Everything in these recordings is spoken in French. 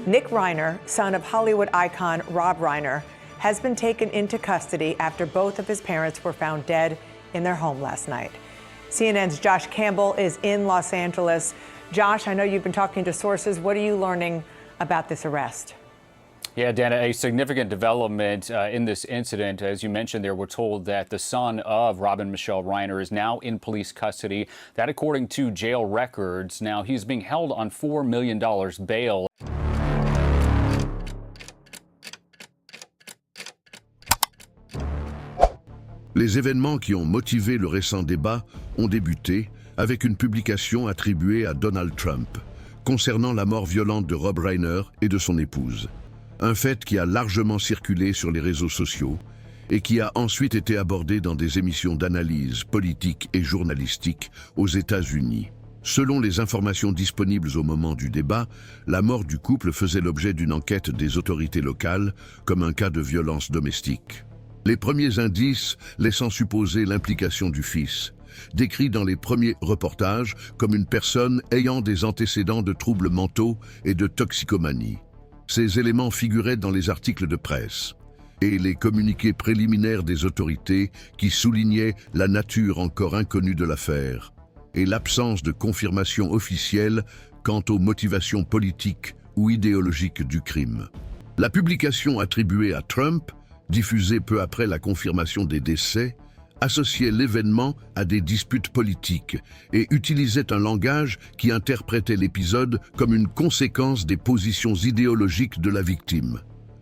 Nick Reiner, son of Hollywood icon Rob Reiner, has been taken into custody after both of his parents were found dead in their home last night. CNN's Josh Campbell is in Los Angeles. Josh, I know you've been talking to sources. What are you learning about this arrest? Yeah, Dana, a significant development in this incident. As you mentioned there, we're told that the son of Rob and Michelle Reiner is now in police custody. That according to jail records. Now, he's being held on $4 million bail. Les événements qui ont motivé le récent débat ont débuté avec une publication attribuée à Donald Trump concernant la mort violente de Rob Reiner et de son épouse. Un fait qui a largement circulé sur les réseaux sociaux et qui a ensuite été abordé dans des émissions d'analyse politique et journalistique aux États-Unis. Selon les informations disponibles au moment du débat, la mort du couple faisait l'objet d'une enquête des autorités locales comme un cas de violence domestique. Les premiers indices laissant supposer l'implication du fils, décrit dans les premiers reportages comme une personne ayant des antécédents de troubles mentaux et de toxicomanie. Ces éléments figuraient dans les articles de presse et les communiqués préliminaires des autorités qui soulignaient la nature encore inconnue de l'affaire et l'absence de confirmation officielle quant aux motivations politiques ou idéologiques du crime. La publication attribuée à Trump, diffusée peu après la confirmation des décès, associait l'événement à des disputes politiques et utilisait un langage qui interprétait l'épisode comme une conséquence des positions idéologiques de la victime.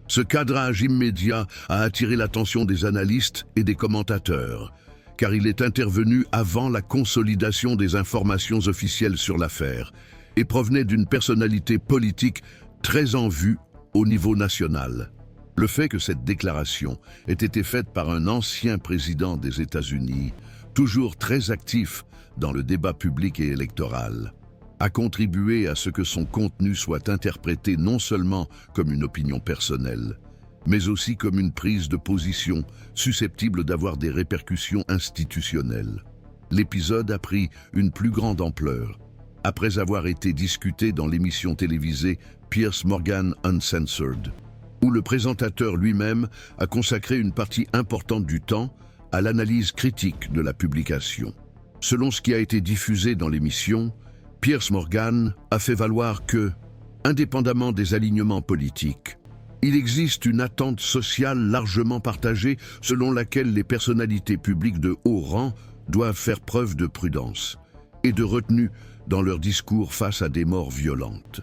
Ce cadrage immédiat a attiré l'attention des analystes et des commentateurs, car il est intervenu avant la consolidation des informations officielles sur l'affaire et provenait d'une personnalité politique très en vue au niveau national. Le fait que cette déclaration ait été faite par un ancien président des États-Unis, toujours très actif dans le débat public et électoral, a contribué à ce que son contenu soit interprété non seulement comme une opinion personnelle, mais aussi comme une prise de position susceptible d'avoir des répercussions institutionnelles. L'épisode a pris une plus grande ampleur après avoir été discuté dans l'émission télévisée Piers Morgan Uncensored, où le présentateur lui-même a consacré une partie importante du temps à l'analyse critique de la publication. Selon ce qui a été diffusé dans l'émission, Piers Morgan a fait valoir que, indépendamment des alignements politiques, il existe une attente sociale largement partagée selon laquelle les personnalités publiques de haut rang doivent faire preuve de prudence et de retenue dans leur discours face à des morts violentes,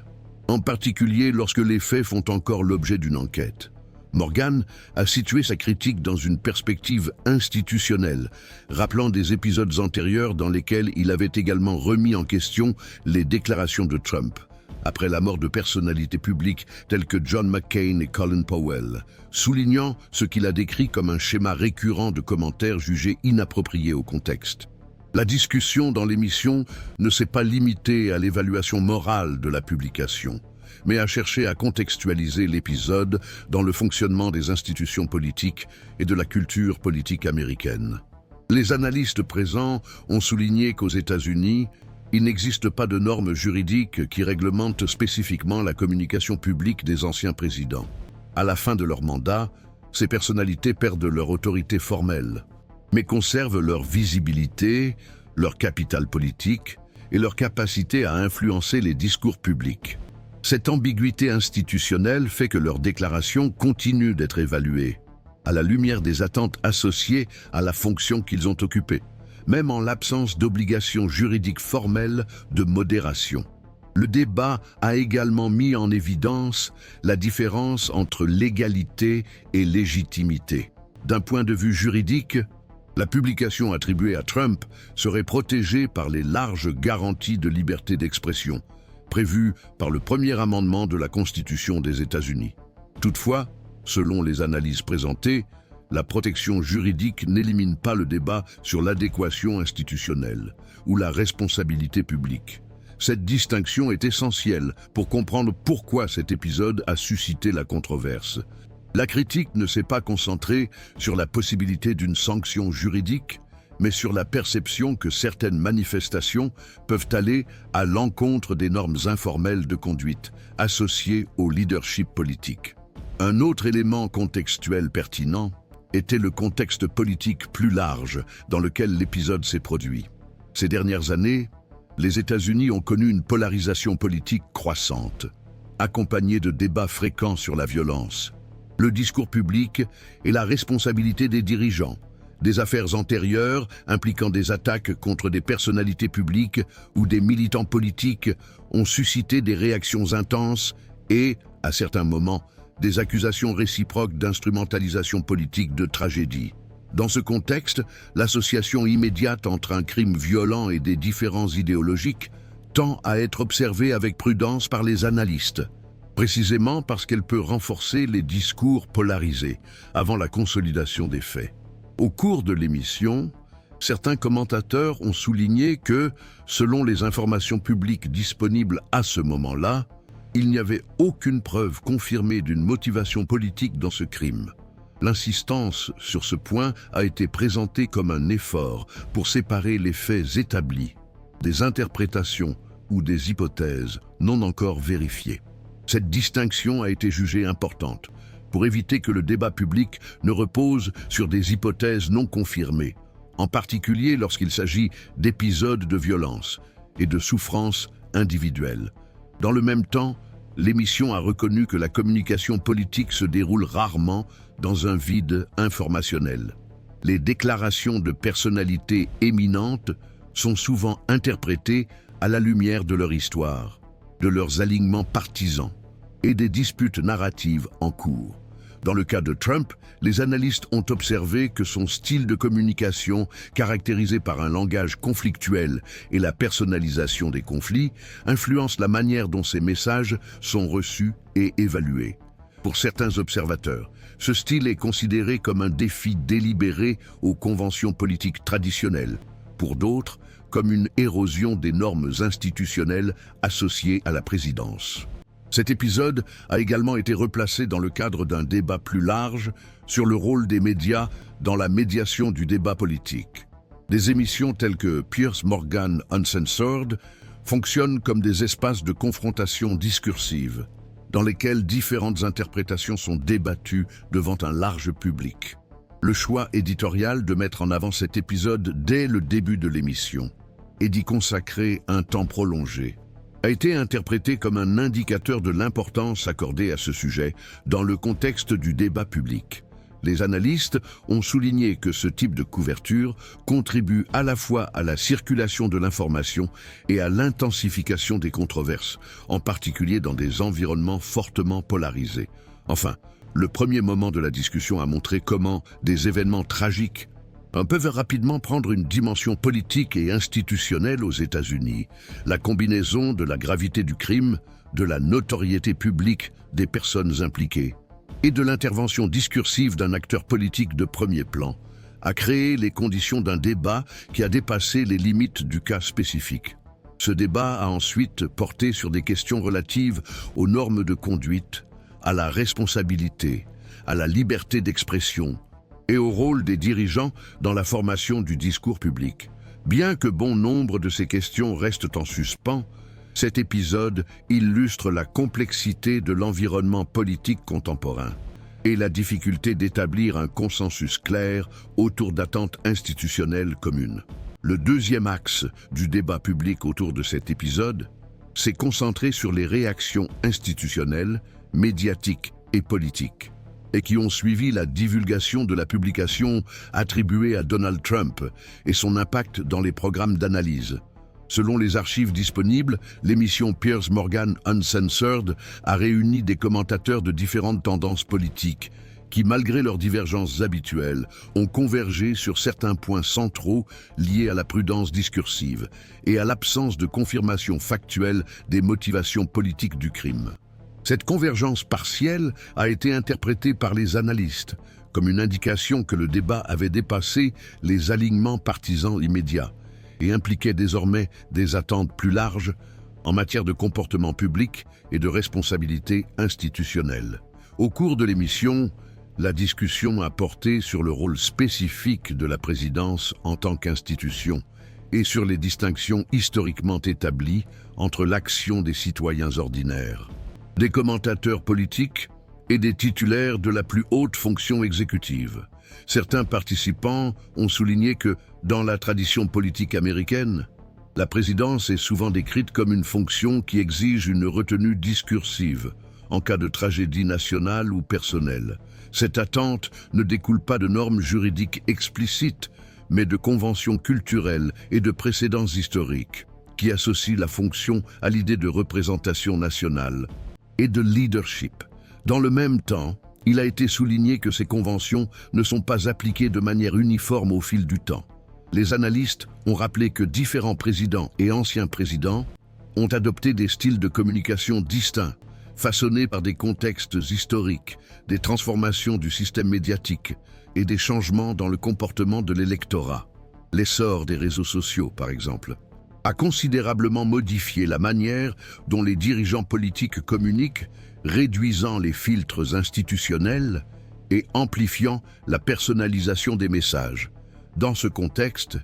en particulier lorsque les faits font encore l'objet d'une enquête. Morgan a situé sa critique dans une perspective institutionnelle, rappelant des épisodes antérieurs dans lesquels il avait également remis en question les déclarations de Trump, après la mort de personnalités publiques telles que John McCain et Colin Powell, soulignant ce qu'il a décrit comme un schéma récurrent de commentaires jugés inappropriés au contexte. La discussion dans l'émission ne s'est pas limitée à l'évaluation morale de la publication, mais a cherché à contextualiser l'épisode dans le fonctionnement des institutions politiques et de la culture politique américaine. Les analystes présents ont souligné qu'aux États-Unis, il n'existe pas de normes juridiques qui réglementent spécifiquement la communication publique des anciens présidents. À la fin de leur mandat, ces personnalités perdent leur autorité formelle, mais conservent leur visibilité, leur capital politique et leur capacité à influencer les discours publics. Cette ambiguïté institutionnelle fait que leurs déclarations continuent d'être évaluées, à la lumière des attentes associées à la fonction qu'ils ont occupée, même en l'absence d'obligations juridiques formelles de modération. Le débat a également mis en évidence la différence entre légalité et légitimité. D'un point de vue juridique, la publication attribuée à Trump serait protégée par les larges garanties de liberté d'expression, prévues par le premier amendement de la Constitution des États-Unis. Toutefois, selon les analyses présentées, la protection juridique n'élimine pas le débat sur l'adéquation institutionnelle ou la responsabilité publique. Cette distinction est essentielle pour comprendre pourquoi cet épisode a suscité la controverse. La critique ne s'est pas concentrée sur la possibilité d'une sanction juridique, mais sur la perception que certaines manifestations peuvent aller à l'encontre des normes informelles de conduite associées au leadership politique. Un autre élément contextuel pertinent était le contexte politique plus large dans lequel l'épisode s'est produit. Ces dernières années, les États-Unis ont connu une polarisation politique croissante, accompagnée de débats fréquents sur la violence, le discours public et la responsabilité des dirigeants, des affaires antérieures impliquant des attaques contre des personnalités publiques ou des militants politiques ont suscité des réactions intenses et, à certains moments, des accusations réciproques d'instrumentalisation politique de tragédie. Dans ce contexte, l'association immédiate entre un crime violent et des différences idéologiques tend à être observée avec prudence par les analystes, précisément parce qu'elle peut renforcer les discours polarisés avant la consolidation des faits. Au cours de l'émission, certains commentateurs ont souligné que, selon les informations publiques disponibles à ce moment-là, il n'y avait aucune preuve confirmée d'une motivation politique dans ce crime. L'insistance sur ce point a été présentée comme un effort pour séparer les faits établis des interprétations ou des hypothèses non encore vérifiées. Cette distinction a été jugée importante pour éviter que le débat public ne repose sur des hypothèses non confirmées, en particulier lorsqu'il s'agit d'épisodes de violence et de souffrance individuelle. Dans le même temps, l'émission a reconnu que la communication politique se déroule rarement dans un vide informationnel. Les déclarations de personnalités éminentes sont souvent interprétées à la lumière de leur histoire, de leurs alignements partisans et des disputes narratives en cours. Dans le cas de Trump, les analystes ont observé que son style de communication, caractérisé par un langage conflictuel et la personnalisation des conflits, influence la manière dont ces messages sont reçus et évalués. Pour certains observateurs, ce style est considéré comme un défi délibéré aux conventions politiques traditionnelles. Pour d'autres, comme une érosion des normes institutionnelles associées à la présidence. Cet épisode a également été replacé dans le cadre d'un débat plus large sur le rôle des médias dans la médiation du débat politique. Des émissions telles que Piers Morgan Uncensored fonctionnent comme des espaces de confrontation discursive, dans lesquels différentes interprétations sont débattues devant un large public. Le choix éditorial de mettre en avant cet épisode dès le début de l'émission et d'y consacrer un temps prolongé a été interprété comme un indicateur de l'importance accordée à ce sujet dans le contexte du débat public. Les analystes ont souligné que ce type de couverture contribue à la fois à la circulation de l'information et à l'intensification des controverses, en particulier dans des environnements fortement polarisés. Enfin, le premier moment de la discussion a montré comment des événements tragiques peuvent rapidement prendre une dimension politique et institutionnelle aux États-Unis. La combinaison de la gravité du crime, de la notoriété publique des personnes impliquées et de l'intervention discursive d'un acteur politique de premier plan a créé les conditions d'un débat qui a dépassé les limites du cas spécifique. Ce débat a ensuite porté sur des questions relatives aux normes de conduite, à la responsabilité, à la liberté d'expression, et au rôle des dirigeants dans la formation du discours public. Bien que bon nombre de ces questions restent en suspens, cet épisode illustre la complexité de l'environnement politique contemporain et la difficulté d'établir un consensus clair autour d'attentes institutionnelles communes. Le deuxième axe du débat public autour de cet épisode s'est concentré sur les réactions institutionnelles, médiatiques et politiques, et qui ont suivi la divulgation de la publication attribuée à Donald Trump et son impact dans les programmes d'analyse. Selon les archives disponibles, l'émission Piers Morgan Uncensored a réuni des commentateurs de différentes tendances politiques qui, malgré leurs divergences habituelles, ont convergé sur certains points centraux liés à la prudence discursive et à l'absence de confirmation factuelle des motivations politiques du crime. Cette convergence partielle a été interprétée par les analystes comme une indication que le débat avait dépassé les alignements partisans immédiats et impliquait désormais des attentes plus larges en matière de comportement public et de responsabilité institutionnelle. Au cours de l'émission, la discussion a porté sur le rôle spécifique de la présidence en tant qu'institution et sur les distinctions historiquement établies entre l'action des citoyens ordinaires, des commentateurs politiques et des titulaires de la plus haute fonction exécutive. Certains participants ont souligné que, dans la tradition politique américaine, la présidence est souvent décrite comme une fonction qui exige une retenue discursive en cas de tragédie nationale ou personnelle. Cette attente ne découle pas de normes juridiques explicites, mais de conventions culturelles et de précédents historiques qui associent la fonction à l'idée de représentation nationale et de leadership. Dans le même temps, il a été souligné que ces conventions ne sont pas appliquées de manière uniforme au fil du temps. Les analystes ont rappelé que différents présidents et anciens présidents ont adopté des styles de communication distincts, façonnés par des contextes historiques, des transformations du système médiatique et des changements dans le comportement de l'électorat. L'essor des réseaux sociaux, par exemple, a considérablement modifié la manière dont les dirigeants politiques communiquent, réduisant les filtres institutionnels et amplifiant la personnalisation des messages. Dans ce contexte,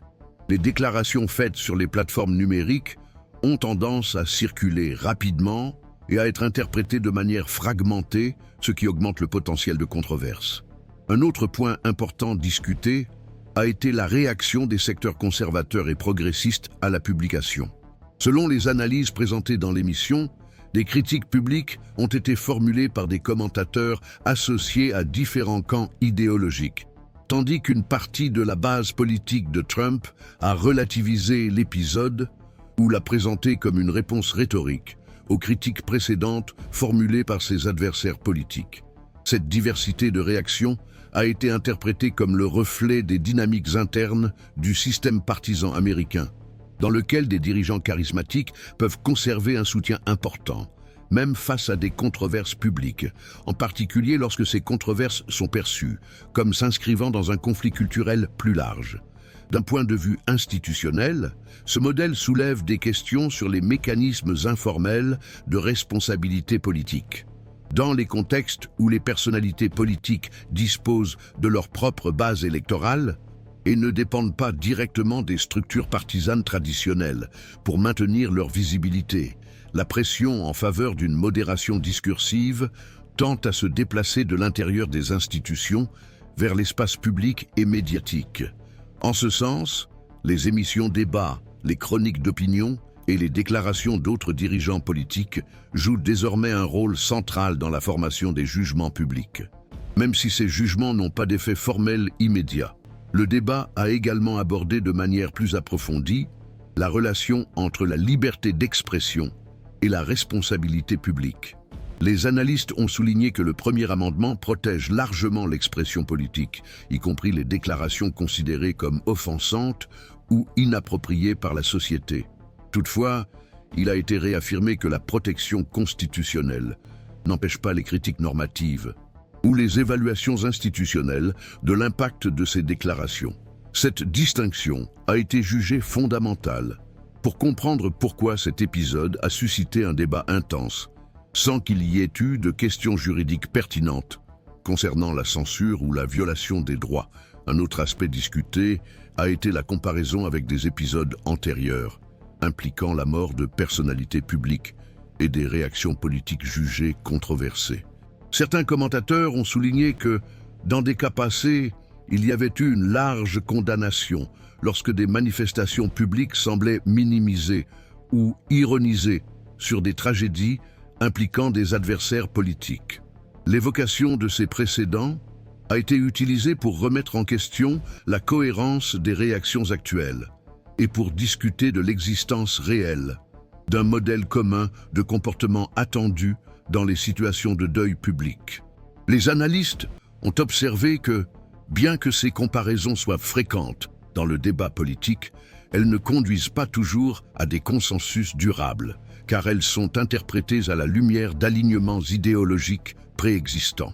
les déclarations faites sur les plateformes numériques ont tendance à circuler rapidement et à être interprétées de manière fragmentée, ce qui augmente le potentiel de controverse. Un autre point important discuté a été la réaction des secteurs conservateurs et progressistes à la publication. Selon les analyses présentées dans l'émission, des critiques publiques ont été formulées par des commentateurs associés à différents camps idéologiques, tandis qu'une partie de la base politique de Trump a relativisé l'épisode ou l'a présenté comme une réponse rhétorique aux critiques précédentes formulées par ses adversaires politiques. Cette diversité de réactions a été interprétée comme le reflet des dynamiques internes du système partisan américain, dans lequel des dirigeants charismatiques peuvent conserver un soutien important, même face à des controverses publiques, en particulier lorsque ces controverses sont perçues comme s'inscrivant dans un conflit culturel plus large. D'un point de vue institutionnel, ce modèle soulève des questions sur les mécanismes informels de responsabilité politique. Dans les contextes où les personnalités politiques disposent de leur propre base électorale et ne dépendent pas directement des structures partisanes traditionnelles pour maintenir leur visibilité, la pression en faveur d'une modération discursive tend à se déplacer de l'intérieur des institutions vers l'espace public et médiatique. En ce sens, les émissions débats, les chroniques d'opinion et les déclarations d'autres dirigeants politiques jouent désormais un rôle central dans la formation des jugements publics. Même si ces jugements n'ont pas d'effet formel immédiat, le débat a également abordé de manière plus approfondie la relation entre la liberté d'expression et la responsabilité publique. Les analystes ont souligné que le premier amendement protège largement l'expression politique, y compris les déclarations considérées comme offensantes ou inappropriées par la société. Toutefois, il a été réaffirmé que la protection constitutionnelle n'empêche pas les critiques normatives ou les évaluations institutionnelles de l'impact de ces déclarations. Cette distinction a été jugée fondamentale pour comprendre pourquoi cet épisode a suscité un débat intense, sans qu'il y ait eu de questions juridiques pertinentes concernant la censure ou la violation des droits. Un autre aspect discuté a été la comparaison avec des épisodes antérieurs, impliquant la mort de personnalités publiques et des réactions politiques jugées controversées. Certains commentateurs ont souligné que, dans des cas passés, il y avait eu une large condamnation lorsque des manifestations publiques semblaient minimiser ou ironiser sur des tragédies impliquant des adversaires politiques. L'évocation de ces précédents a été utilisée pour remettre en question la cohérence des réactions actuelles et pour discuter de l'existence réelle d'un modèle commun de comportement attendu dans les situations de deuil public. Les analystes ont observé que, bien que ces comparaisons soient fréquentes dans le débat politique, elles ne conduisent pas toujours à des consensus durables, car elles sont interprétées à la lumière d'alignements idéologiques préexistants.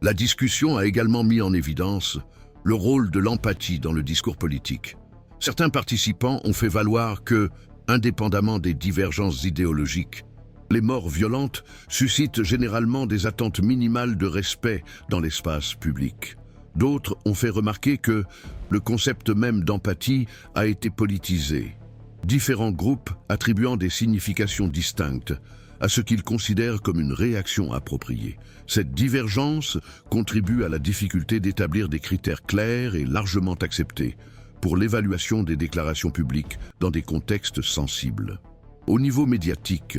La discussion a également mis en évidence le rôle de l'empathie dans le discours politique. Certains participants ont fait valoir que, indépendamment des divergences idéologiques, Les morts violentes suscitent généralement des attentes minimales de respect dans l'espace public. D'autres ont fait remarquer que le concept même d'empathie a été politisé, différents groupes attribuant des significations distinctes à ce qu'ils considèrent comme une réaction appropriée. Cette divergence contribue à la difficulté d'établir des critères clairs et largement acceptés pour l'évaluation des déclarations publiques dans des contextes sensibles. Au niveau médiatique,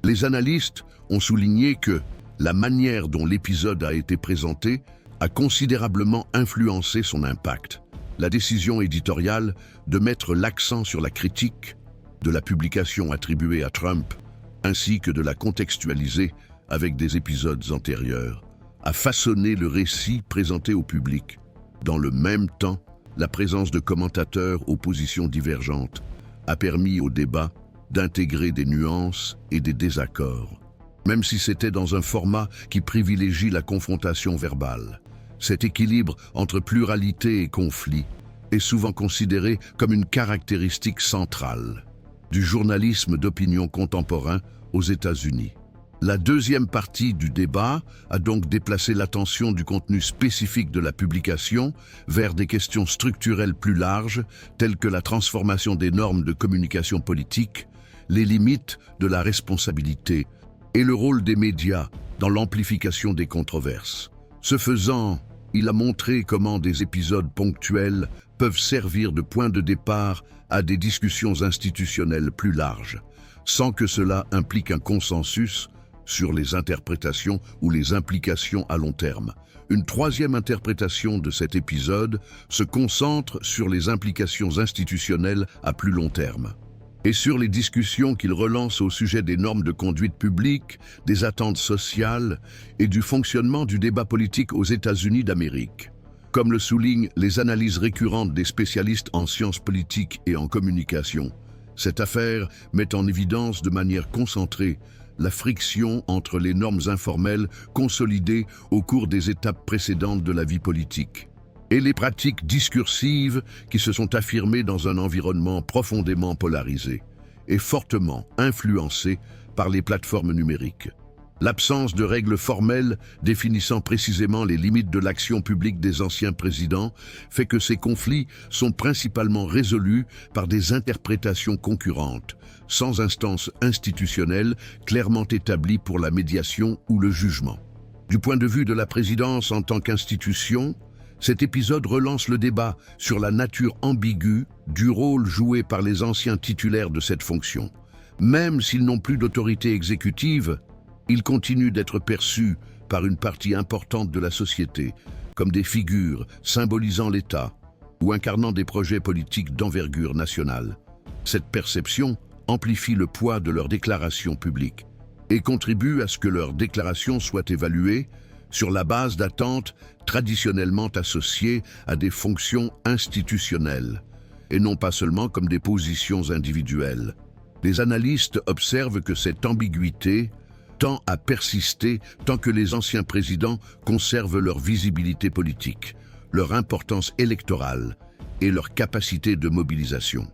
les analystes ont souligné que la manière dont l'épisode a été présenté a considérablement influencé son impact. La décision éditoriale de mettre l'accent sur la critique de la publication attribuée à Trump, ainsi que de la contextualiser avec des épisodes antérieurs, a façonné le récit présenté au public. Dans le même temps, la présence de commentateurs aux positions divergentes a permis au débat d'intégrer des nuances et des désaccords, même si c'était dans un format qui privilégie la confrontation verbale. Cet équilibre entre pluralité et conflit est souvent considéré comme une caractéristique centrale du journalisme d'opinion contemporain aux États-Unis. La deuxième partie du débat a donc déplacé l'attention du contenu spécifique de la publication vers des questions structurelles plus larges, telles que la transformation des normes de communication politique, les limites de la responsabilité et le rôle des médias dans l'amplification des controverses. Ce faisant, il a montré comment des épisodes ponctuels peuvent servir de point de départ à des discussions institutionnelles plus larges, sans que cela implique un consensus sur les interprétations ou les implications à long terme. Une troisième interprétation de cet épisode se concentre sur les implications institutionnelles à plus long terme et sur les discussions qu'il relance au sujet des normes de conduite publique, des attentes sociales et du fonctionnement du débat politique aux États-Unis d'Amérique. Comme le soulignent les analyses récurrentes des spécialistes en sciences politiques et en communication, cette affaire met en évidence de manière concentrée la friction entre les normes informelles consolidées au cours des étapes précédentes de la vie politique et les pratiques discursives qui se sont affirmées dans un environnement profondément polarisé et fortement influencé par les plateformes numériques. L'absence de règles formelles définissant précisément les limites de l'action publique des anciens présidents fait que ces conflits sont principalement résolus par des interprétations concurrentes, sans instance institutionnelle clairement établie pour la médiation ou le jugement. Du point de vue de la présidence en tant qu'institution, cet épisode relance le débat sur la nature ambiguë du rôle joué par les anciens titulaires de cette fonction. Même s'ils n'ont plus d'autorité exécutive, ils continuent d'être perçus par une partie importante de la société comme des figures symbolisant l'État ou incarnant des projets politiques d'envergure nationale. Cette perception amplifie le poids de leurs déclarations publiques et contribue à ce que leurs déclarations soient évaluées sur la base d'attentes traditionnellement associées à des fonctions institutionnelles, et non pas seulement comme des positions individuelles. Les analystes observent que cette ambiguïté tend à persister tant que les anciens présidents conservent leur visibilité politique, leur importance électorale et leur capacité de mobilisation.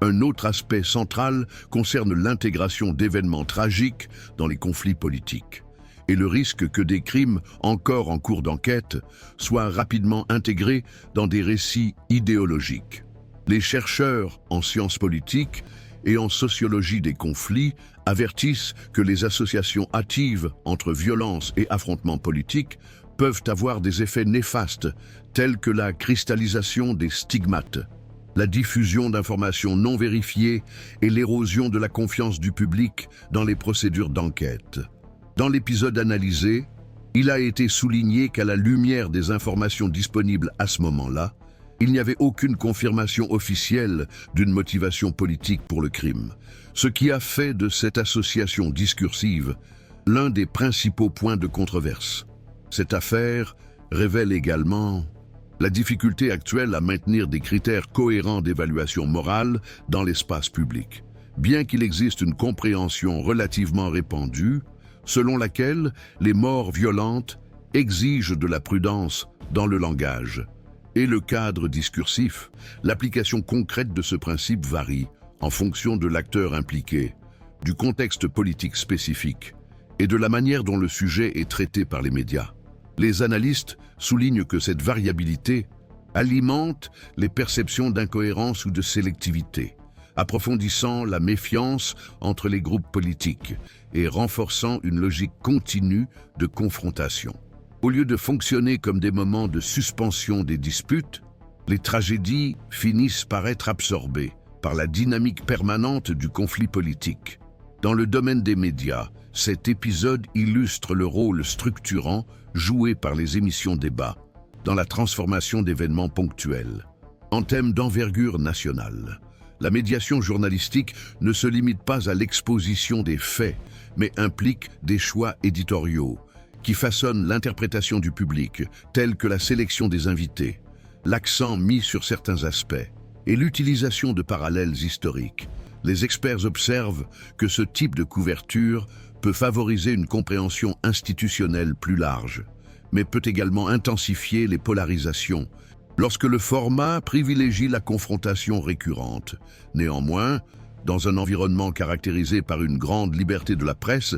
Un autre aspect central concerne l'intégration d'événements tragiques dans les conflits politiques et le risque que des crimes encore en cours d'enquête soient rapidement intégrés dans des récits idéologiques. Les chercheurs en sciences politiques et en sociologie des conflits avertissent que les associations hâtives entre violence et affrontements politiques peuvent avoir des effets néfastes, tels que la cristallisation des stigmates, la diffusion d'informations non vérifiées et l'érosion de la confiance du public dans les procédures d'enquête. Dans l'épisode analysé, il a été souligné qu'à la lumière des informations disponibles à ce moment-là, il n'y avait aucune confirmation officielle d'une motivation politique pour le crime, ce qui a fait de cette association discursive l'un des principaux points de controverse. Cette affaire révèle également la difficulté actuelle à maintenir des critères cohérents d'évaluation morale dans l'espace public, bien qu'il existe une compréhension relativement répandue selon laquelle les morts violentes exigent de la prudence dans le langage et le cadre discursif. L'application concrète de ce principe varie en fonction de l'acteur impliqué. du contexte politique spécifique et de la manière dont le sujet est traité par les médias. Les analystes soulignent que cette variabilité alimente les perceptions d'incohérence ou de sélectivité, approfondissant la méfiance entre les groupes politiques et renforçant une logique continue de confrontation. Au lieu de fonctionner comme des moments de suspension des disputes, les tragédies finissent par être absorbées par la dynamique permanente du conflit politique. Dans le domaine des médias, cet épisode illustre le rôle structurant joué par les émissions débat dans la transformation d'événements ponctuels. En thème d'envergure nationale, la médiation journalistique ne se limite pas à l'exposition des faits, mais implique des choix éditoriaux qui façonnent l'interprétation du public, tels que la sélection des invités, l'accent mis sur certains aspects et l'utilisation de parallèles historiques. Les experts observent que ce type de couverture peut favoriser une compréhension institutionnelle plus large, mais peut également intensifier les polarisations lorsque le format privilégie la confrontation récurrente. Néanmoins, dans un environnement caractérisé par une grande liberté de la presse,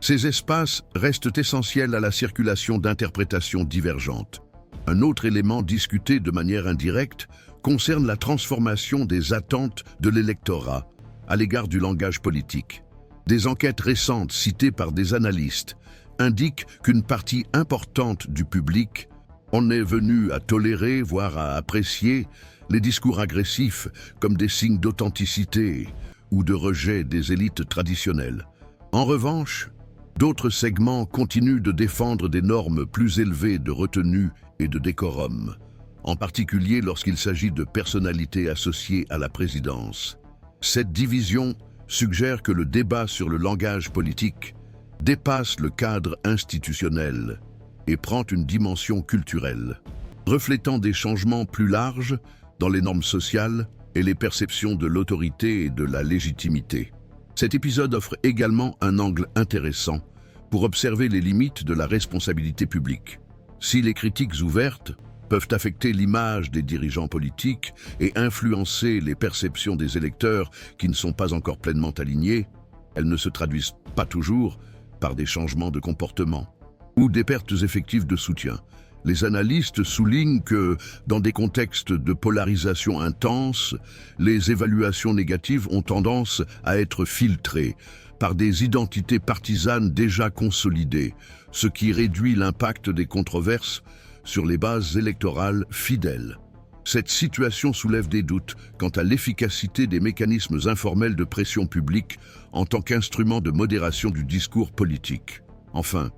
ces espaces restent essentiels à la circulation d'interprétations divergentes. Un autre élément discuté de manière indirecte concerne la transformation des attentes de l'électorat à l'égard du langage politique. Des enquêtes récentes citées par des analystes indiquent qu'une partie importante du public en est venue à tolérer, voire à apprécier, les discours agressifs comme des signes d'authenticité ou de rejet des élites traditionnelles. En revanche, d'autres segments continuent de défendre des normes plus élevées de retenue et de décorum, en particulier lorsqu'il s'agit de personnalités associées à la présidence. Cette division suggère que le débat sur le langage politique dépasse le cadre institutionnel et prend une dimension culturelle, reflétant des changements plus larges dans les normes sociales et les perceptions de l'autorité et de la légitimité. Cet épisode offre également un angle intéressant pour observer les limites de la responsabilité publique. Si les critiques ouvertes peuvent affecter l'image des dirigeants politiques et influencer les perceptions des électeurs qui ne sont pas encore pleinement alignés, elles ne se traduisent pas toujours par des changements de comportement ou des pertes effectives de soutien. Les analystes soulignent que, dans des contextes de polarisation intense, les évaluations négatives ont tendance à être filtrées par des identités partisanes déjà consolidées, ce qui réduit l'impact des controverses sur les bases électorales fidèles. Cette situation soulève des doutes quant à l'efficacité des mécanismes informels de pression publique en tant qu'instrument de modération du discours politique. Enfin,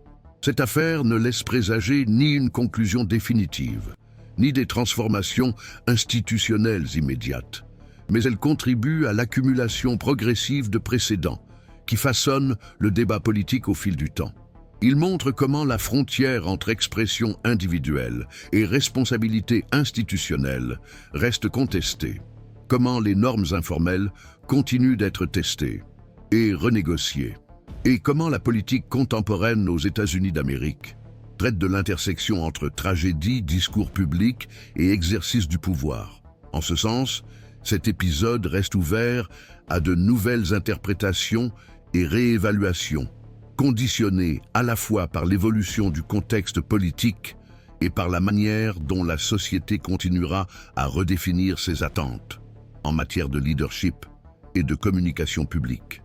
cette affaire ne laisse présager ni une conclusion définitive, ni des transformations institutionnelles immédiates, mais elle contribue à l'accumulation progressive de précédents qui façonnent le débat politique au fil du temps. Il montre comment la frontière entre expression individuelle et responsabilité institutionnelle reste contestée, comment les normes informelles continuent d'être testées et renégociées, et comment la politique contemporaine aux États-Unis d'Amérique traite de l'intersection entre tragédie, discours public et exercice du pouvoir. En ce sens, cet épisode reste ouvert à de nouvelles interprétations et réévaluations, conditionné à la fois par l'évolution du contexte politique et par la manière dont la société continuera à redéfinir ses attentes en matière de leadership et de communication publique.